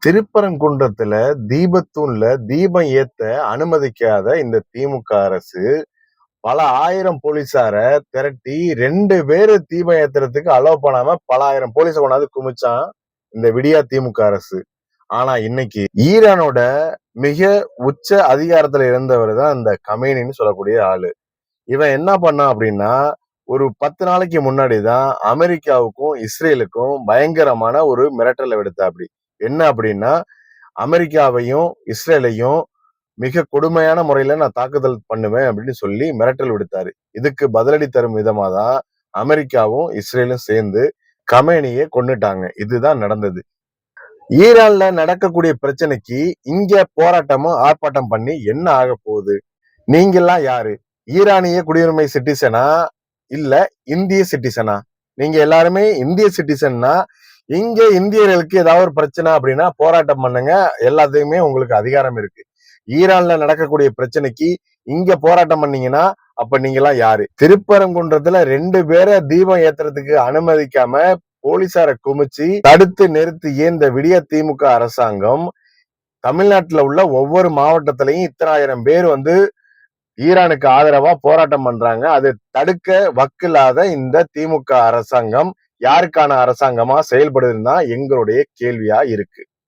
திருப்பரங்குன்றத்துல தீபத்தூண்ல தீபம் ஏத்த அனுமதிக்காத இந்த திமுக அரசு பல ஆயிரம் போலீசார திரட்டி 2 பேரு தீபம் ஏத்துறதுக்கு அலோவ் பண்ணாம பல ஆயிரம் போலீஸ கொண்டாந்து குமிச்சான் இந்த விடியா திமுக அரசு. ஆனா இன்னைக்கு ஈரானோட மிக உச்ச அதிகாரத்துல இருந்தவர் தான் இந்த கமேனின்னு சொல்லக்கூடிய ஆளு. இவன் என்ன பண்ணான் அப்படின்னா, ஒரு 10 நாளைக்கு முன்னாடிதான் அமெரிக்காவுக்கும் இஸ்ரேலுக்கும் பயங்கரமான ஒரு மிரட்டலை விடுத்தாப்படி. என்ன அப்படின்னா, அமெரிக்காவையும் இஸ்ரேலையும் மிக கொடுமையான முறையில நான் தாக்குதல் பண்ணுவேன் அப்படின்னு சொல்லி மிரட்டல் விடுத்தாரு. இதுக்கு பதிலடி தரும் விதமா தான் அமெரிக்காவும் இஸ்ரேலும் சேர்ந்து கமேனியை கொன்னுட்டாங்க. இதுதான் நடந்தது. ஈரான்ல நடக்கக்கூடிய பிரச்சனைக்கு இங்க போராட்டமும் ஆர்ப்பாட்டம் பண்ணி என்ன ஆக போகுது? நீங்கெல்லாம் யாரு? ஈரானிய குடியுரிமை சிட்டிசனா இல்ல இந்திய சிட்டிசனா? நீங்க எல்லாருமே இந்திய சிட்டிசன்னா இங்க இந்தியர்களுக்கு ஏதாவது ஒரு பிரச்சனை அப்படின்னா போராட்டம் பண்ணுங்க. எல்லாத்தையுமே உங்களுக்கு அதிகாரம் இருக்கு. ஈரான்ல நடக்கக்கூடிய பிரச்சனைக்கு இங்க போராட்டம் பண்ணீங்கன்னா அப்ப நீங்க எல்லாம் யாரு? திருப்பரங்குன்றத்துல 2 பேரை தீபம் ஏத்துறதுக்கு அனுமதிக்காம போலீசாரை குமிச்சு தடுத்து நிறுத்திய இந்த விடிய திமுக அரசாங்கம் தமிழ்நாட்டுல உள்ள ஒவ்வொரு மாவட்டத்திலையும் இத்தனை ஆயிரம் பேர் ஈரானுக்கு ஆதரவா போராட்டம் பண்றாங்க. அது தடுக்க வக்கில்லாத இந்த திமுக அரசாங்கம் யாருக்கான அரசாங்கமா செயல்படுதுன்னு தான் எங்களுடைய கேள்வியா இருக்கு.